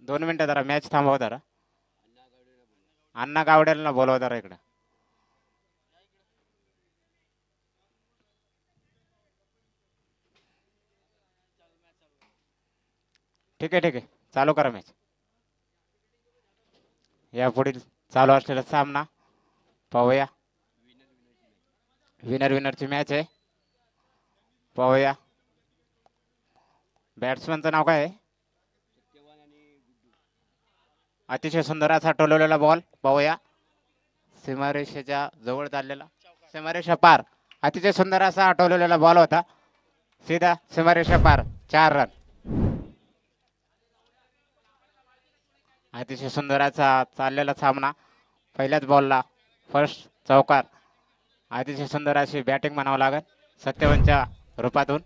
2 मिनिटं जरा मॅच थांबवा जरा. अण्णा गावडेला बोलवा जरा इकडं. ठीक आहे ठीक आहे, चालू करा मॅच. यापुढील चालू असलेला सामना पाहूया. विनर विनरची मॅच आहे. पाहूया बॅट्समनचं नाव काय आहे. अतिशय सुंदर असा टोलवलेला बॉल पाहूया. सीमारेषेच्या जवळ चाललेला, सीमारेषा पार. अतिशय सुंदर असा टोलवलेला बॉल होता, सीधा सीमारेषा पार. 4 रन. अतिशय सुंदर असा चाललेला सामना. पहिल्याच बॉलला फर्स्ट चौकार. अतिशय सुंदर अशी बॅटिंग म्हणावं लागेल सत्यवानच्या रूपातून.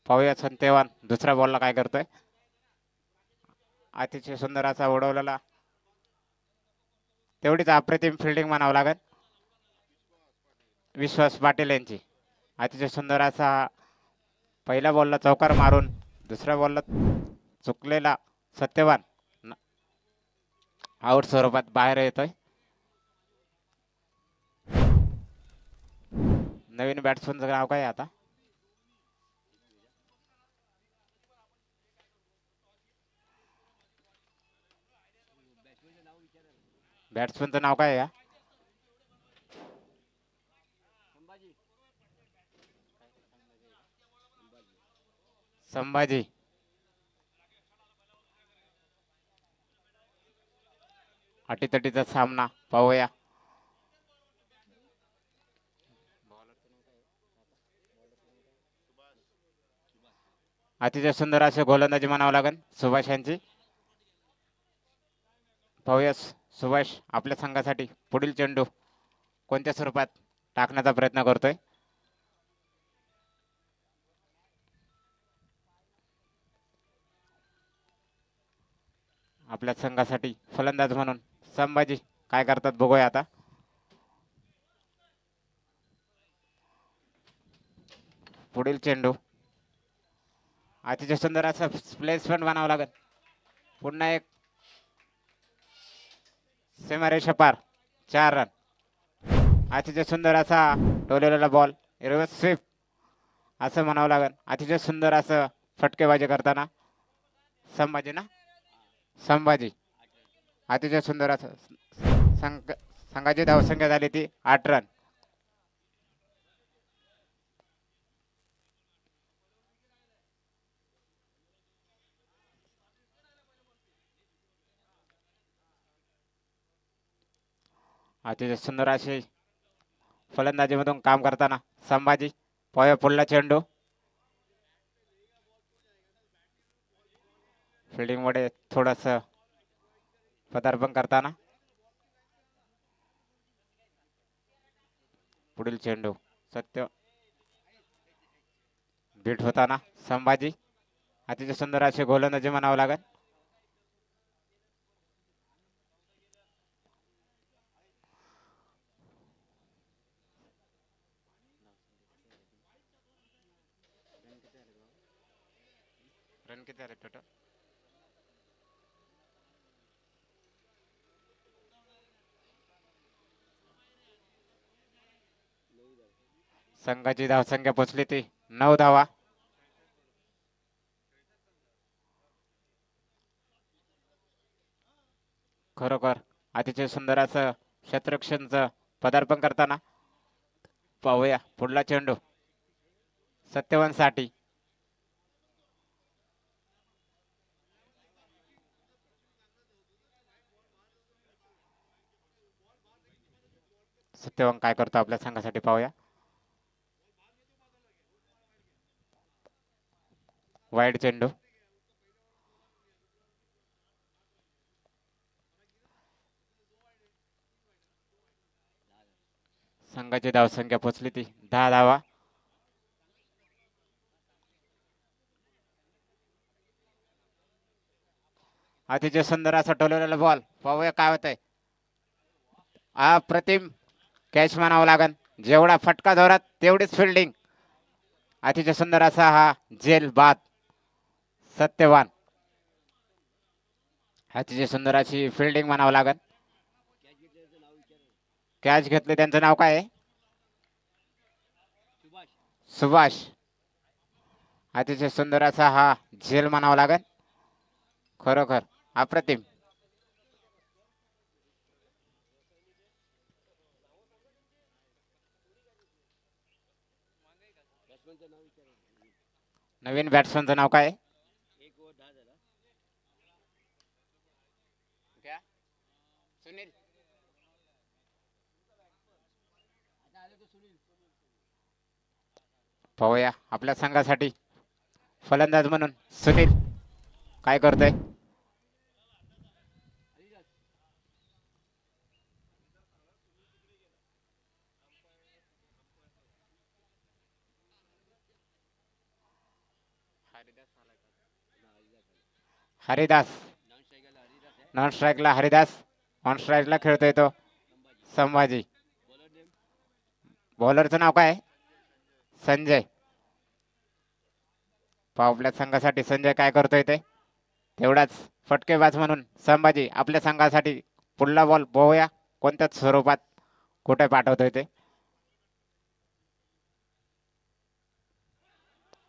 पाहूया सत्यवान दुसऱ्या बॉलला काय करतोय. अतिशय सुंदर असा उडवलेला, तेवढीच अप्रतिम फिल्डिंग म्हणावं लागेल विश्वास पाटील यांची. अतिशय सुंदर असा पहिल्या बॉलला चौकार मारून दुसऱ्या बॉलला चुकलेला सत्यवान आउट स्वरूपात बाहेर येतोय. नवीन बॅट्समनचं नाव काय आता. बॅट्समनचं नाव काय आहे. संभाजी. अटीतटीचा सामना पाहूया. अतिशय सुंदर असे गोलंदाजी म्हणावं लागेल सुभाष यांची. पाहूया सुभाष आपल्या संघासाठी पुढील चेंडू कोणत्या स्वरूपात टाकण्याचा प्रयत्न करतोय. आपल्या संघासाठी फलंदाज म्हणून संभाजी काय करतात बघूया आता. पुढील चेंडू अतिशय सुंदर असं प्लेसमेंट बनावं लागेल. पुन्हा एक सीमारेषा पार. 4 रन. अतिशय सुंदर असा टोलेलेला बॉल रिव्हर्स स्वीप असं म्हणावं लागेल. अतिशय सुंदर असं फटकेबाजी करताना संभाजी ना, संभाजी. अतिशय सुंदर असं संघाची धावसंख्या झाली ती 8 रन. अतिशय सुंदर अशी फलंदाजीमधून काम करताना संभाजी. पाहूया पुढला चेंडू. फिल्डिंग मध्ये थोडस पदार्पण करताना पुढील चेंडू सत्य बीट होताना संभाजी. अतिशय सुंदर अशी गोलंदाजी म्हणावं लागेल. रन किती झाले टोटल. संघाची धावसंख्या पोचली ती 9 धावा. खरोखर अतिशय सुंदर असं क्षेत्ररक्षणचं पदार्पण करताना पाहूया पुढला चेंडू सत्यवान साठी. सत्यवान काय करतो आपल्या संघासाठी पाहूया. वाईड चेंडू. संघाची धावसंख्या पोचली ती 10 धावा. अतिशय सुंदर असा टोलवलेला बॉल पाहूया काय होतंय. अप्रतिम कॅच म्हणावं लागेल. जेवढा फटका जोरात तेवढीच फिल्डिंग. अतिशय सुंदर असा हा जेल बाद सत्यवान. अतिशय सुंदर अशी फिल्डिंग म्हणावं लागेल. कॅच घेतले त्यांचं नाव काय आहे? सुभाष. अतिशय सुंदर असा हा झेल म्हणावा लागेल. खरोखर अप्रतिम. नवीन बॅट्समनचं नाव काय आहे? सुनील. पाहूया आपल्या संघासाठी फलंदाज म्हणून सुनील काय करतोय. हरिदास. नॉन स्ट्राईकला हरिदास. ऑन स्ट्राईकला खेळतोय तो संभाजी. बॉलरचं नाव काय आहे? संजय. पाहू आपल्या संघासाठी संजय काय करतोय ते. तेवढाच फटकेबाज म्हणून संभाजी आपल्या संघासाठी पुढला बॉल पाहूया कोणत्या स्वरूपात कुठे पाठवतोय ते.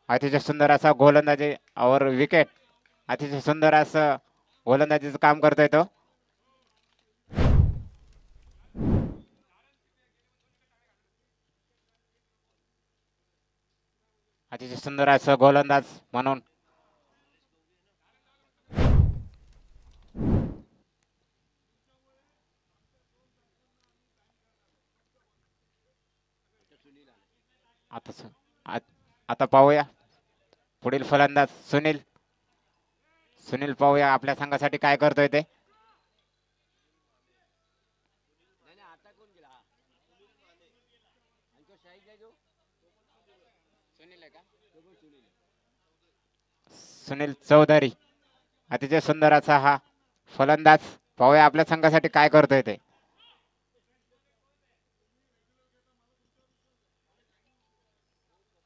अतिशय सुंदर असा गोलंदाजी और विकेट. अतिशय सुंदर असं गोलंदाजीचं काम करतोय तो. अतिशय सुंदर असं गोलंदाज म्हणून आता पाहूया पुढील फलंदाज सुनील. सुनील पाहूया आपल्या संघासाठी काय करतोय ते. सुनील चौधरी. अतिशय सुंदर असा हा फलंदाज. पाहूया आपल्या संघासाठी काय करतोय ते.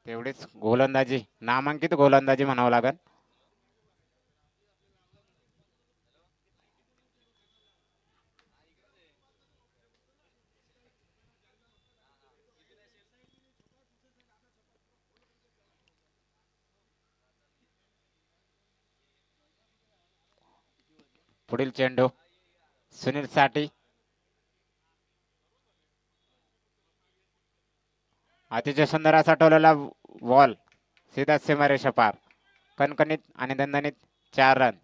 तेवढीच गोलंदाजी नामांकित गोलंदाजी म्हणावं लागेल. पुढील चेंडू सुनील साठी. अतिशय सुंदर असा टोलला बॉल सीधा सीमारेषा पार. कणकणीत आणि दणदणीत 4 रन.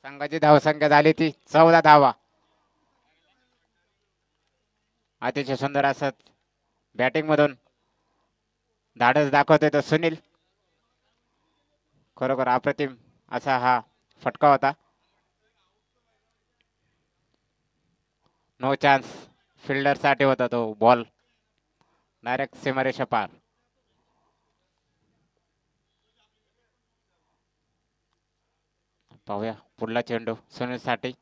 संघाची धावसंख्या झाली ती 14 धावा. अतिशय सुंदर असं बॅटिंग मधून धाडस दाखवतोय तो सुनील. खरोखर अप्रतिम असा हा फटका होता. नो चान्स फिल्डर साठी होता तो बॉल. डायरेक्ट सीमारेषा पार. पाहूया पुढला चेंडू सुनील साठी.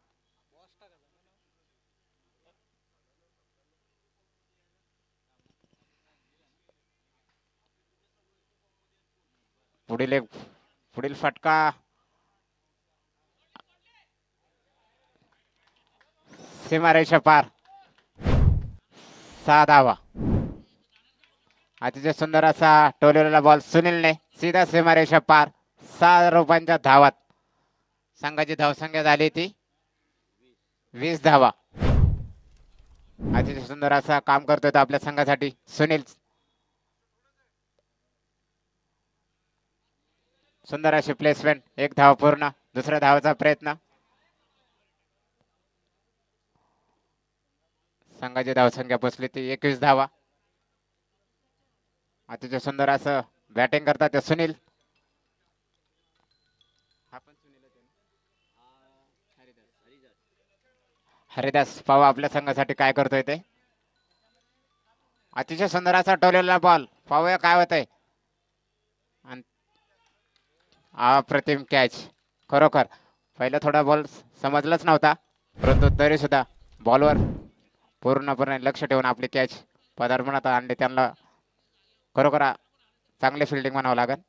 पुढील फटका सीमारेषा पार. 6 धावा. अतिशय सुंदर असा टोललेला बॉल सुनीलने सीधा सीमारेषा पार. 6 रूपांच्या धावात संघाची धावसंख्या झाली ती 20 धावा. अतिशय सुंदर असा काम करतोय तो आपल्या संघासाठी सुनील. सुंदर अशी प्लेसमेंट. 1 धाव पूर्ण. दुसऱ्या धावाचा प्रयत्न. संघाची धावसंख्या पोचली ती 21 धावा. अतिशय सुंदर असं बॅटिंग करतात ते सुनील. हरिदास पाहू आपल्या संघासाठी काय करतोय ते. अतिशय सुंदर असा टोलेला बॉल. पाहूया काय होतंय. अप्रतिम कॅच. खरोखर पहिला थोडा बॉल समजलाच नव्हता परंतु तरी सुद्धा बॉलवर पूर्णपणे लक्ष ठेवून आपली कॅच पदार्पणात आणली. त्यांना खरोखर चांगली फिल्डिंग म्हणावं लागेल.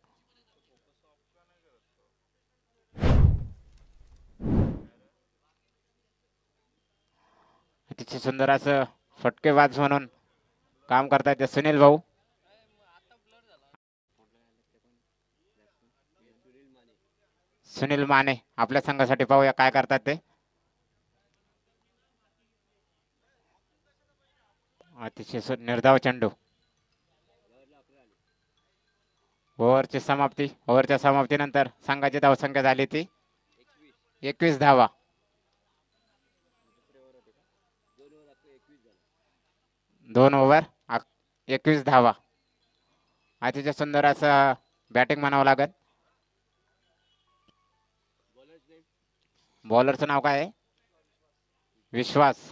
अतिशय सुंदर असं फटकेबाज म्हणून काम करतायत सुनील भाऊ. सुनील माने आपल्या संघासाठी पाहूया काय करतात ते. अतिशय निर्धाव चेंडू. ओव्हरच्या समाप्तीनंतर संघाची धावसंख्या झाली ती 21 धावा. 2 ओव्हर 21 धावा. अतिशय सुंदर असं बॅटिंग म्हणावं लागेल. बॉलरचं नाव काय आहे? विश्वास.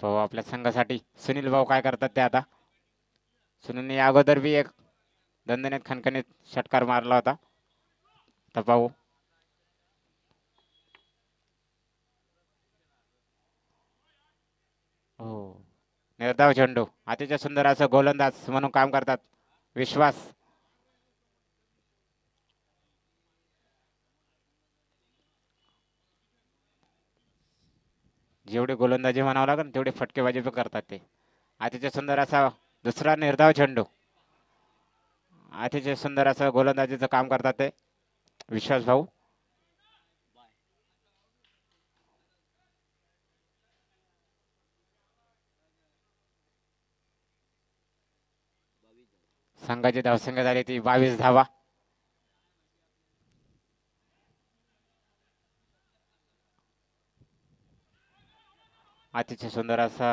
तो आपल्या संघासाठी सुनील भाऊ काय करतात ते आता. सुनीलने अगोदर बी एक दणदणीत खणखणीत षटकार मारला होता. तर पाहू. हो, निर्धाव चेंडू. अतिशय सुंदर असं गोलंदाज म्हणून काम करतात विश्वास. जेवढी गोलंदाजी म्हणावं लागेल तेवढी फटकेबाजी पण करतात ते. अतिशय सुंदर असा दुसरा निर्धाव चेंडू. अतिशय सुंदर असं गोलंदाजीचं काम करतात ते विश्वास भाऊ. संघाची धावसंख्या झाली ती 22 धावा. अतिशय सुंदर असा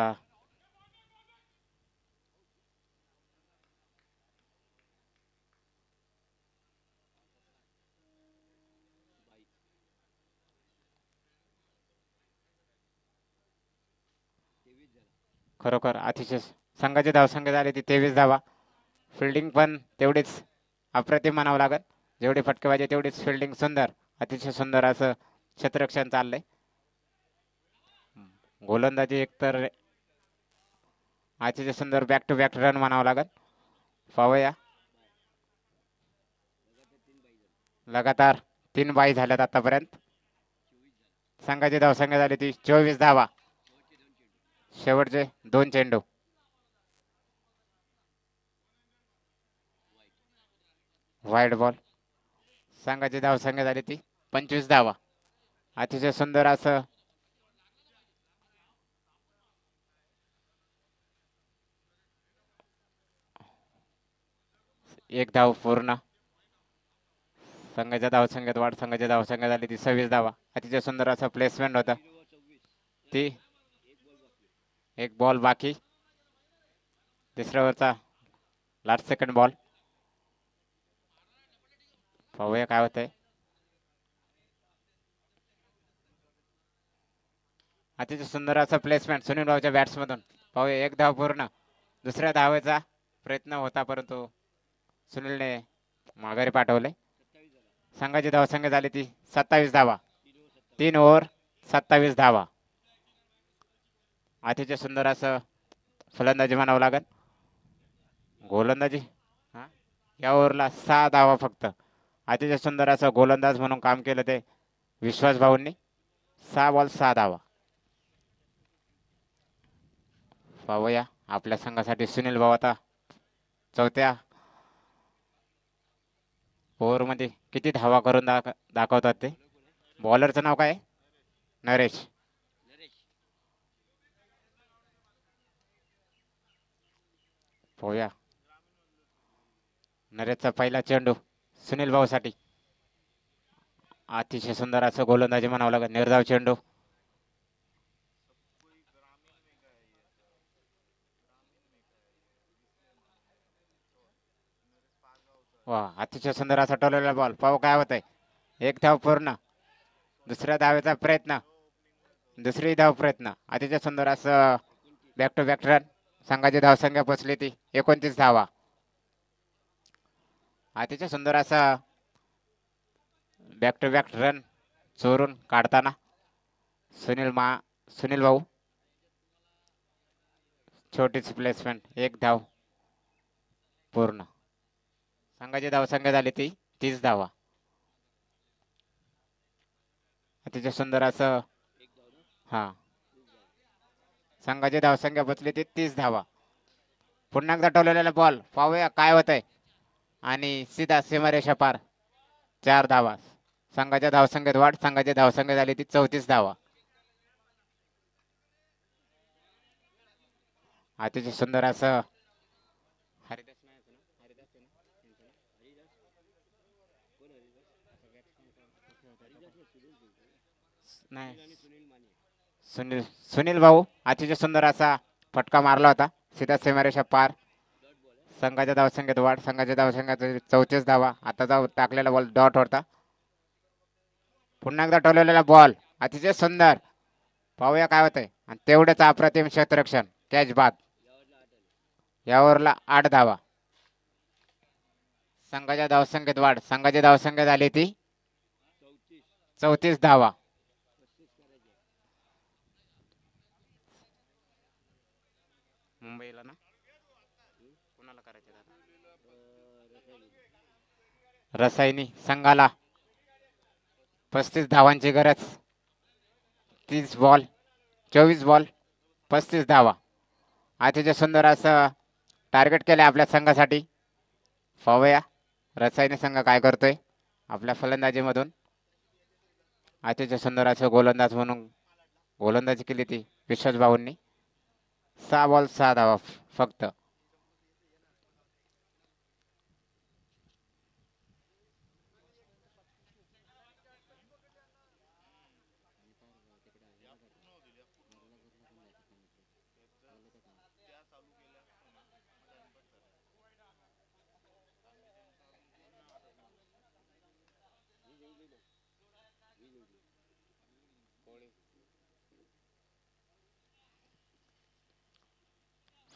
खरोखर अतिशय संघाची धावसंख्या झाली ती 23 धावा. फिल्डिंग पण तेवढीच अप्रतिम म्हणावं लागेल. जेवढी फटकेबाजी तेवढीच फिल्डिंग सुंदर. अतिशय सुंदर असं क्षेत्ररक्षण चाललंय. गोलंदाजी एकतर अतिशय सुंदर बॅक टू बॅक रन म्हणावं लागेल. पाहूया. लगातार 3 बाई झाल्यात आतापर्यंत. संघाची धावसंख्या झाली ती 24 धावा. शेवटचे 2 चेंडू. Wide ball. संघाची धावसंख्या झाली ती 25 धावा. अतिशय सुंदर असं एक धाव पूर्ण. संघाच्या धावसंख्येत वाढ. संघाची धावसंख्या झाली ती 26 धावा. अतिशय सुंदर असं प्लेसमेंट होता ती. एक बॉल बाकी. तिसऱ्या ओव्हरचा लास्ट सेकंड बॉल. पाहूया काय होतंय. अतिशय सुंदर असं प्लेसमेंट सुनील भाऊच्या बॅट्समधून. पाहूया एक धाव पूर्ण. दुसऱ्या धावेचा प्रयत्न होता परंतु सुनीलने माघारी पाठवले. संघाची धावसंख्या झाली ती 27 धावा. 3 ओव्हर 27 धावा. अतिशय सुंदर असं फलंदाजी म्हणावं लागेल. गोलंदाजी या ओव्हरला 6 धावा फक्त. अतिशय सुंदर असं गोलंदाज म्हणून काम केलं ते विश्वास भाऊंनी. 6 बॉल 6 धावा. पाहूया आपल्या संघासाठी सुनील भाऊ आता चौथ्या ओव्हरमध्ये किती धावा करून दाखवतात ते. बॉलरचं नाव काय? नरेश. पाहूया. नरेशचा पहिला चेंडू सुनील भाऊसाठी. अतिशय सुंदर असं गोलंदाजी म्हणावं लागेल. निर्धाव चेंडू. वा, अतिशय सुंदर असा टोललेला बॉल. पाहू काय होतंय. एक धाव पूर्ण. दुसऱ्या धावेचा प्रयत्न. दुसरी धाव प्रयत्न. अतिशय सुंदर असं बॅक टू बॅक रन. संघाची धावसंख्या पोचली ती 29 धावा. अतिशय सुंदर असा बॅक टू बॅक रन चोरून काढताना सुनील भाऊ. छोटीच प्लेसमेंट, 1 धाव पूर्ण. संघाची धावसंख्या झाली ती 30 धावा. अतिशय सुंदर असं हा संघाची धावसंख्या बचली ती 30 धावा. पुन्हा एकदा टोलवलेला बॉल, पाहूया काय होतंय. आणि सीधा सीमारेषा पार, 4 धावा. संघाच्या धावसंख्येत वाढ. संघाची धावसंख्या झाली ती 34 धावा. अतिशय सुंदर असं नाही सुनील भाऊ अतिशय सुंदर असा फटका मारला होता, सीधा सीमारेषा पार. संघाच्या धावसंख्येत वाढ. संघाच्या धावसंख्येत 34 धावा. आता जाऊ टाकलेला बॉल डॉट होता. पुन्हा एकदा टोलवलेला बॉल, अतिशय सुंदर. पाहूया काय होतंय. आणि तेवढंच अप्रतिम क्षेत्ररक्षण, कॅच बाद. यावरला 8 धावा. संघाच्या धावसंख्येत वाढ. संघाची धावसंख्या झाली ती 34 धावा. मुंबईला ना कुणाला करायचे रसायनी संघाला 35 धावांची गरज. 30 बॉल 24 बॉल 35 धावा. अतिशय सुंदर असं टार्गेट केलं आपल्या संघासाठी. पाहूया रसायनी संघ काय करतोय आपल्या फलंदाजीमधून. अतिशय सुंदर असं गोलंदाज म्हणून गोलंदाजी केली ती विश्वास भाऊंनी. 6 बॉल 6 धावा फक्त.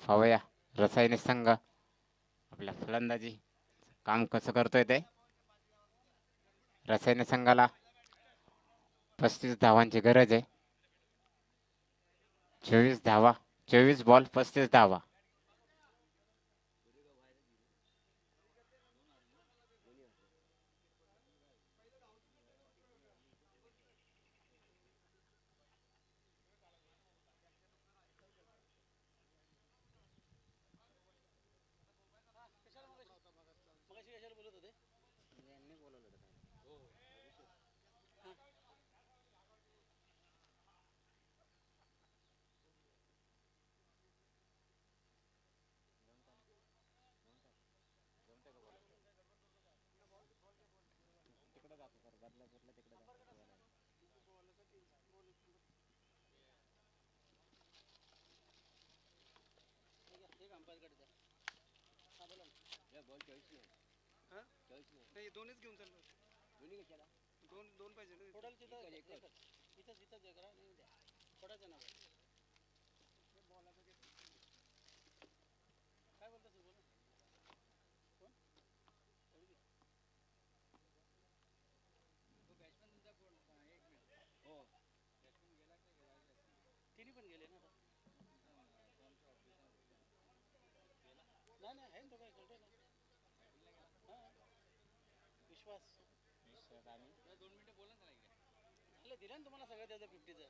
पाहूया रसायनी संघ आपल्या फलंदाजी काम कसं करतोय ते. रसायनी संघाला 35 धावांची गरज आहे. 24 धावा 24 बॉल 35 धावा. दोनच घेऊन चाललो. दोन पाहिजे ना. तिन्ही पण गेले ना. नाही आहे ना, तो काय करतोय ना. विश्वास 2 मिनिटं बोला ना. दिलं ना तुम्हाला सगळं त्याचं 50चं.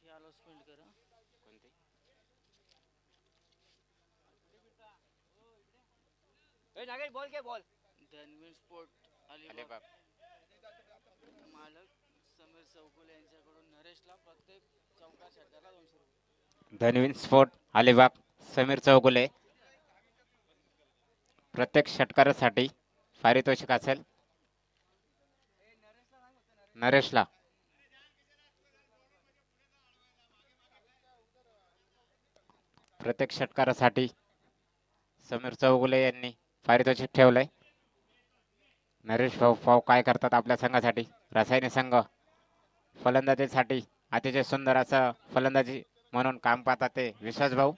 आलो स्पेंड करा कोणते नागेश बॉल के बॉल. धनवीर स्पोर्ट अलिबाग मालक समीर चौगुले यांच्याकडून नरेशला प्रत्येक चौका षटकाला 200 रुपये. धनवीर स्पोर्ट अलिबाग समीर चौगुले प्रत्येक षटकारासाठी पारितोषिक असेल नरेशला. प्रत्येक षटकारासाठी समीर चौगुले यांनी पारितोषिक ठेवलंय. नरेश भाऊ काय करतात आपल्या संघासाठी. रसायनी संघ फलंदाजीसाठी अतिशय सुंदर असं फलंदाजी म्हणून काम पाहतात ते विश्वास भाऊ.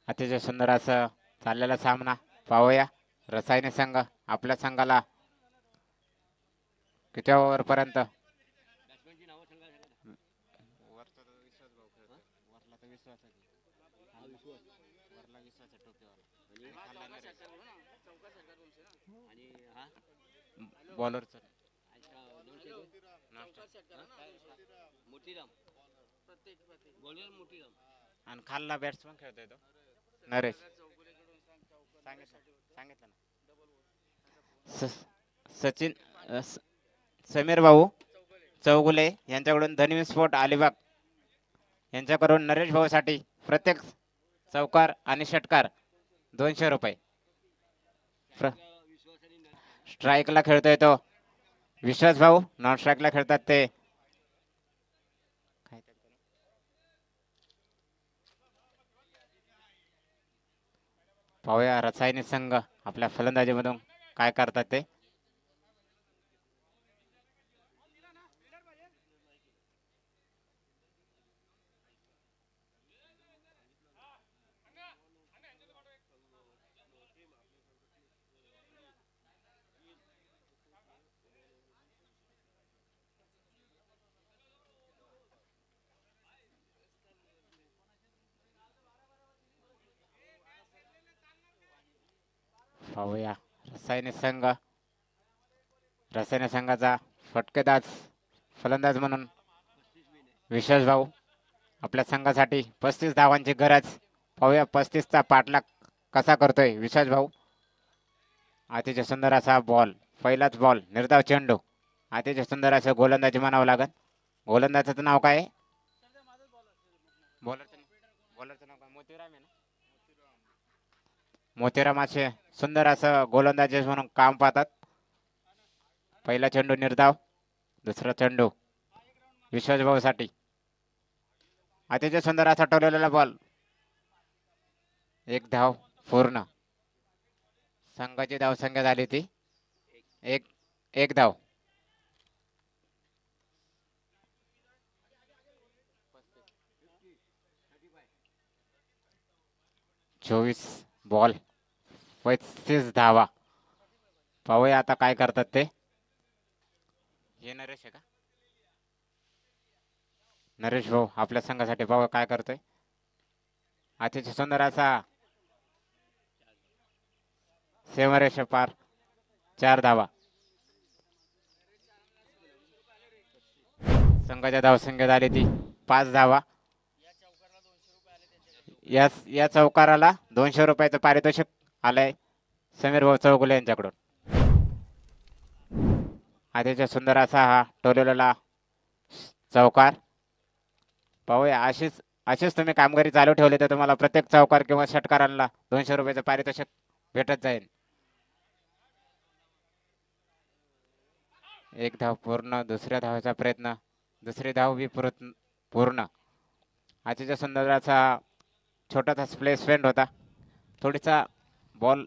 अतिशय सुंदर असं चाललेला सामना पाहूया. रसायने संघ आपल्या संघाला किती ओव्हर पर्यंत बॉलरचं आणि खालला बॅट्समन खेळतोय तो नरेश. सांगितलं ना. सचिन समीर भाऊ चौगुले यांच्याकडून धनवी स्पोर्ट अलिबाग यांच्याकडून नरेश भाऊसाठी प्रत्येक चौकार आणि षटकार 200 रुपये. स्ट्राईकला खेळतोय तो विश्वास भाऊ. नॉन स्ट्राईकला खेळतात ते पाहूया रसायनिक संघ आपल्या फलंदाजीमधून काय करतात ते. पाहूया रसायनिक संघाचा फटकेदाज फलंदाज म्हणून विश्वास भाऊ आपल्या संघासाठी 35 धावांची गरज. पाहूया 35चा पाठलाग कसा करतोय विश्वास भाऊ. अतिशय सुंदर असा बॉल. पहिलाच बॉल निर्धाव चेंडू. अतिशय सुंदर असं गोलंदाजी म्हणावं लागेल. गोलंदाजाचं नाव काय आहे? बॉलरचं नाव काय? मोतीराम आहे ना. मोतीराम असे सुंदर असं गोलंदाजी म्हणून काम पाहतात. पहिला चेंडू निर्धाव. दुसरा चेंडू विश्वास भाऊसाठी. अतिशय सुंदर असा टोलवलेला बॉल. एक धाव पूर्ण. संघाची धावसंख्या झाली ती एक धाव. चोवीस बॉल 35 धावा. पाहूया आता काय करतात ते. हे नरेश आहे का? नरेश भाऊ आपल्या संघासाठी पाहूया काय करतोय. अतिशय सुंदर असा सेमरेश पार 4 धावा. संघाच्या धावसंख्या झाली ती 5 धावा. या चौकाराला 200 रुपयाचं पारितोषिक आलंय समीर भाऊ चौगुले यांच्याकडून. अतिशय सुंदर असा हा टोलवलेला चौकार. पाहूया अशीच तुम्ही कामगिरी चालू ठेवली तर तुम्हाला प्रत्येक चौकार किंवा षटकाराला 200 रुपयाचं पारितोषिक भेटत जाईल. एक धाव पूर्ण. दुसऱ्या धावाचा प्रयत्न. दुसरी धाव बी पूर्ण. अतिशय सुंदर असा छोटासा प्लेसमेंट होता. थोडीसा बॉल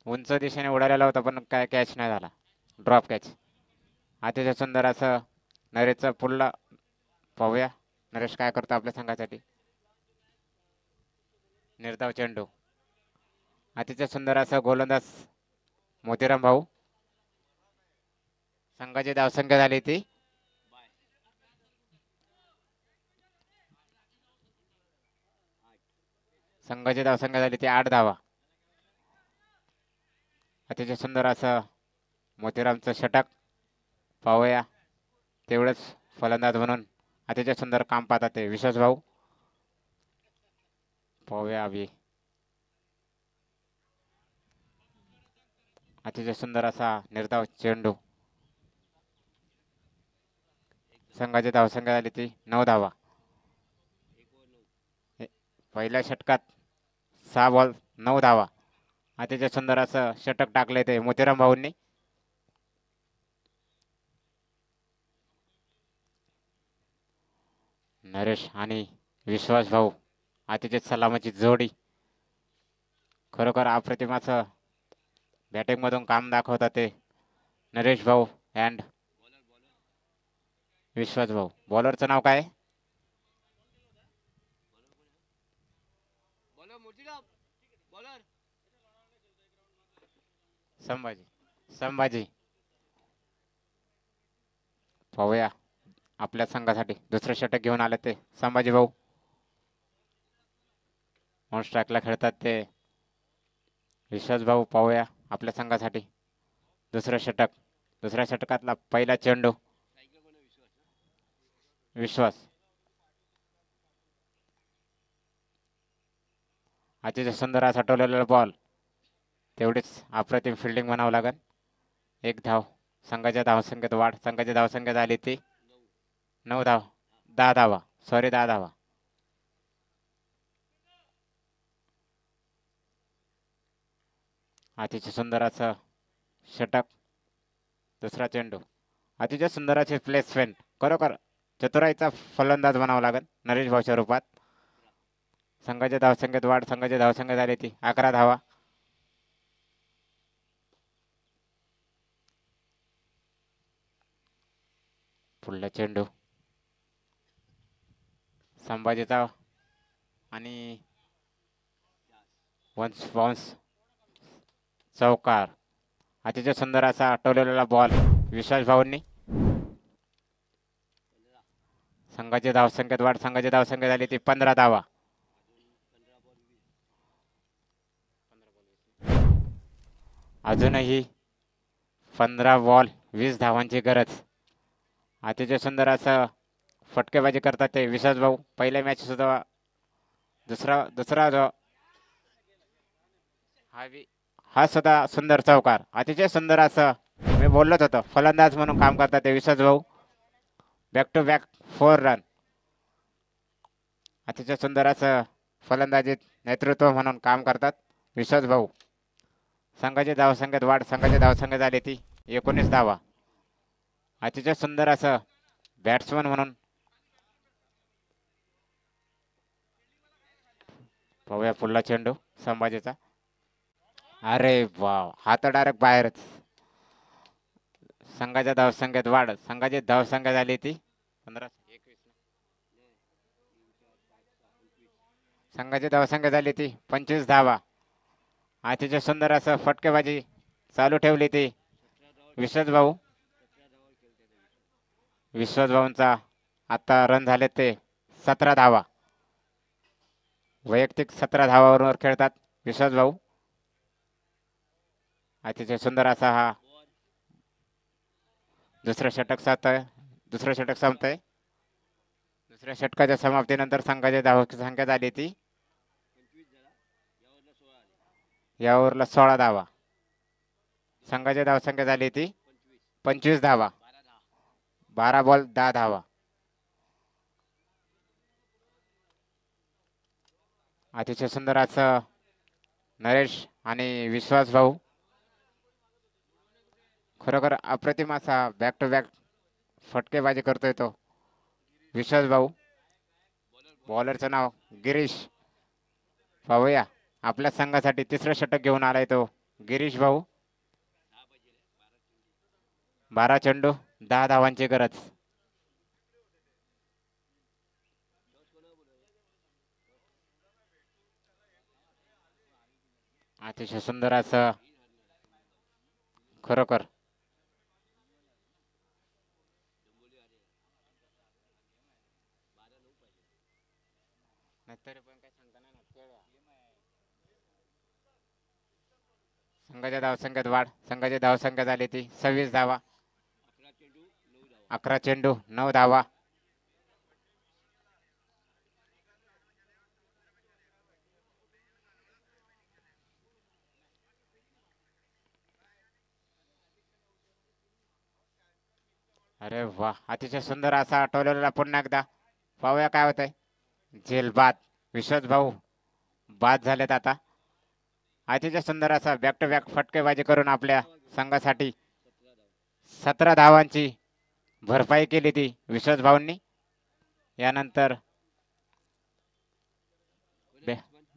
उंच दिशेने उडालेला होता पण काय कॅच नाही झाला. Drop catch. अतिशय सुंदर असं नरेशचं पुढला. पाहूया नरेश काय करतो आपल्या संघासाठी. निर्धाव चेंडू. अतिशय सुंदर असं गोलंदाज मोतीराम भाऊ. संघाची धावसंख्या झाली ती संघाची धावसंख्या झाली ती 8 धावा. अतिशय सुंदर असं मोतीरामचं षटक. पाहूया तेवढंच फलंदाज म्हणून अतिशय सुंदर काम पाहतात ते विश्वास भाऊ. पाहूया अभि. अतिशय सुंदर असा निर्धाव चेंडू. संघाची धावसंख्या झाली ती 9 धावा. पहिल्या षटकात 6 बॉल 9 धावा. अतिशय सुंदर असं षटक टाकले ते मोतीराम भाऊंनी. नरेश आणि विश्वास भाऊ अतिशय सलामीची जोडी. खरोखर अप्रतिमाचं बॅटिंग मधून काम दाखवतात ते नरेश भाऊ अँड विश्वास भाऊ. बॉलरचं नाव काय? बॉलर मूर्तिराव. बॉलर संभाजी. संभाजी. पाहूया आपल्या संघासाठी दुसरं षटक घेऊन आले ते संभाजी भाऊ. ऑन स्ट्राईकला खेळतात ते विश्वास भाऊ. पाहूया आपल्या संघासाठी दुसरं षटक. दुसऱ्या षटकातला पहिला चेंडू. विश्वास. अतिशय सुंदर असा टोललेला बॉल. तेवढीच अप्रतिम फिल्डिंग म्हणावं लागेल. एक धाव. संघाच्या धावसंख्येत वाढ. संघाची धावसंख्या झाली ती 9 धाव. 10 धावा. सॉरी 10 धावा. अतिशय सुंदर असं षटक. दुसरा चेंडू. अतिशय सुंदर असे प्लेसमेंट. खरोखर चतुराईचा फलंदाज बनावा लागेल नरेश भाऊच्या रूपात. संघाच्या धावसंख्येत वाढ. संघाची धावसंख्या झाली ती 11 धावा. पुढला चेंडू संभाजीचा आणि वन्स बाउन्स चौकार. अतिशय सुंदर असा टोललेला बॉल विश्वास भाऊंनी. संघाची धावसंख्येत वाढ. संघाची धावसंख्या झाली ती 15 धावा. अजूनही 15 बॉल 20 धावांची गरज. अतिशय सुंदर असं फटकेबाजी करतात ते विश्वास भाऊ. पहिल्या मॅच सुद्धा दुसरा जो हा सुद्धा सुंदर चौकार. अतिशय सुंदर असं मी बोललोच होतो फलंदाज म्हणून काम करतात ते विश्वास भाऊ. Back to back 4 run. अतिशय सुंदर असं फलंदाजीत नेतृत्व म्हणून काम करतात विश्वास भाऊ. संघाची धावसंख्येत वाढ. संघाची धावसंख्या झाली ती 19 धावा. अतिशय सुंदर असं बॅट्समन म्हणून. पाहूया पुढला चेंडू संभाजीचा. अरे वा. हा तर डायरेक्ट बाहेरच. संघाच्या धावसंख्येत वाढ. संघाची धावसंख्या झाली ती 15 21. संघाची धावसंख्या झाली ती 25 धावा. अतिशय सुंदर असं फटकेबाजी चालू ठेवली ती विश्वास भाऊ. विश्वास भाऊंचा आता रन झाले ते 17 धावा. वैयक्तिक 17 धावावर खेळतात विश्वास भाऊ. अतिशय सुंदर असा हा दुसरं षटक संपतंय. दुसऱ्या षटकाच्या समाप्तीनंतर संघाची धावसंख्या झाली ती या ओव्हरला 16 धावा. संघाची धावसंख्या झाली ती 25 धावा. 12 बॉल 10 धावा. अतिशय सुंदर असं नरेश आणि विश्वास भाऊ. खरोखर अप्रतिम असा बॅक टू बॅक फटकेबाजी करतोय तो विश्वास भाऊ. बॉलरचं नाव गिरीश. पाहूया आपल्या संघासाठी तिसरं षटक घेऊन आलाय तो गिरीश भाऊ. 12 चेंडू 10 धावांची गरज. अतिशय सुंदर असं खरोखर संघाच्या धावसंख्येत वाढ. संघाची धावसंख्या झाली ती 26 धावा. 11 चेंडू 9 धावा. अरे वा. अतिशय सुंदर असा टोललेला पुन्हा एकदा. पाहूया काय होतंय. झेल बाद. विश्वास भाऊ बाद झालेत आता. अतिशय सुंदर असा बॅक टू बॅक फटकेबाजी करून आपल्या संघासाठी 17 धावांची भरपाई केली ती विश्वास भाऊंनी. यानंतर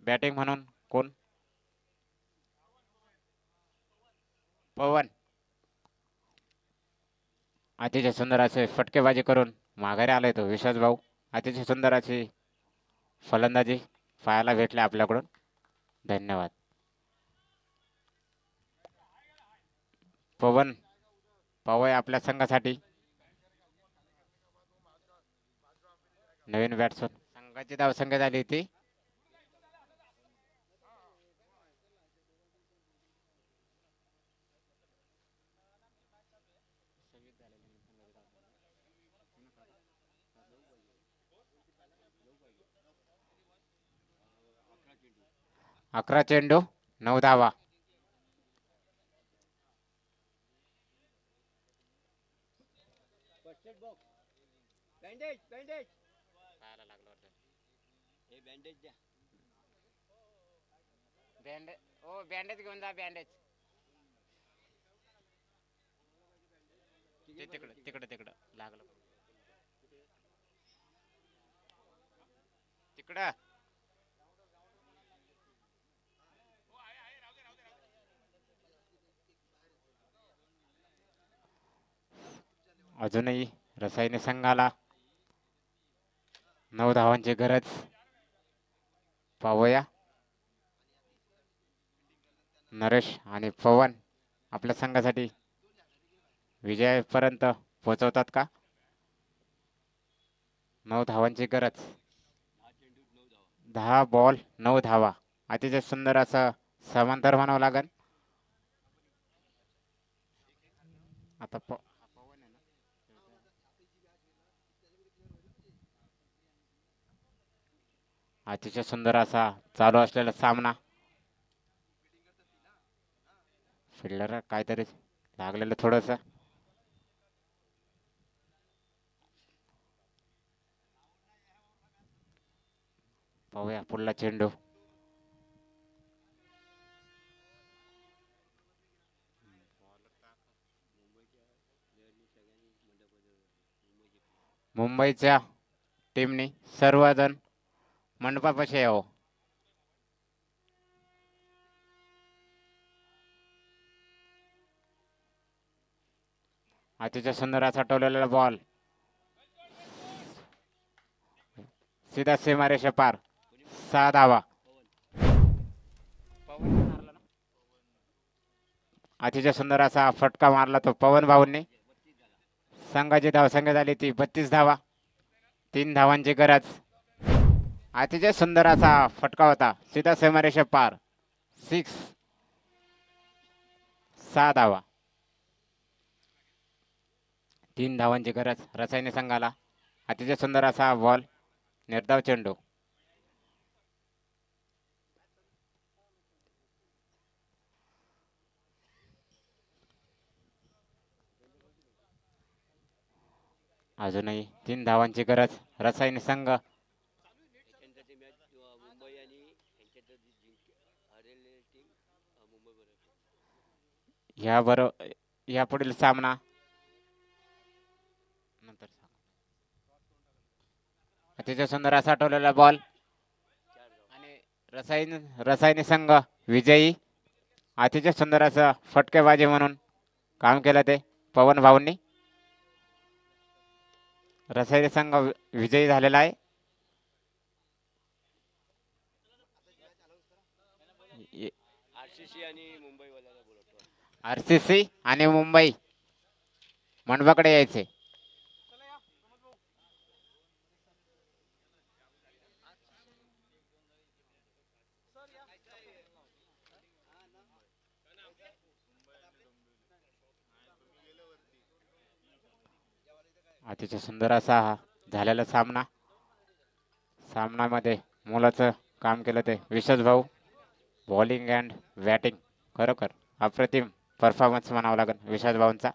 बॅटिंग म्हणून कोण? पवन. अतिशय सुंदर असे फटकेबाजी करून माघारी आलाय तो विश्वास भाऊ. अतिशय सुंदर अशी फलंदाजी पाहायला भेटली आपल्याकडून. धन्यवाद. पवन पवय आपल्या संघासाठी नवीन बॅट्समन. संघाची धावसंख्या झाली ती 11 चेंडू 9 धावा. बँडेज घेऊन जा. बँडेज तिकडे तिकडे तिकडं लागलं तिकडं. अजूनही रसायने संघाला 9 धावांची गरज. पाहूया नरेश आणि पवन आपल्या संघासाठी विजयापर्यंत पोहोचवतात का. 9 धावांची गरज. 10 बॉल 9 धावा. अतिशय सुंदर असं समांतर म्हणावं लागेल. आता अतिशय सुंदर असा चालू असलेला सामना. फिल्डर काहीतरी लागलेलं थोडंसं. पाहूया पुढला चेंडू. मुंबईच्या टीमने सर्वजण मंडपापाशी यावं. अतिशय सुंदर असा टोललेला बॉल सीधा सीमारेषा पार. 6 धावा. अतिशय सुंदर असा फटका मारला तो पवन भाऊंनी. संघाची धावसंख्या झाली ती 32 धावा. 3 धावांची गरज. अतिशय सुंदर असा फटका होता सीधा सीमारेषा पार. 6 धावा. 3 धावांची गरज रसायनी संघाला. अतिशय सुंदर असा बॉल निर्धाव चेंडू. अजूनही 3 धावांची गरज रसायनी संघ. या पुढील सामना अतिशय सुंदर असा टोललेला बॉल आणि रसायनी संघ विजयी. अतिशय सुंदर असं फटकेबाजी म्हणून काम केलं ते पवन भाऊंनी. रसायनी संघ विजयी झालेला आहे. आरसीसी आणि मुंबई मंडपाकडे यायचे. अतिशय सुंदर असा झालेला सामना. सामनामध्ये मोलाचं काम केलं ते विश्वास भाऊ. बॉलिंग अँड बॅटिंग खरोखर अप्रतिम परफॉर्मन्स म्हणावं लागेल विश्वास भाऊंचा.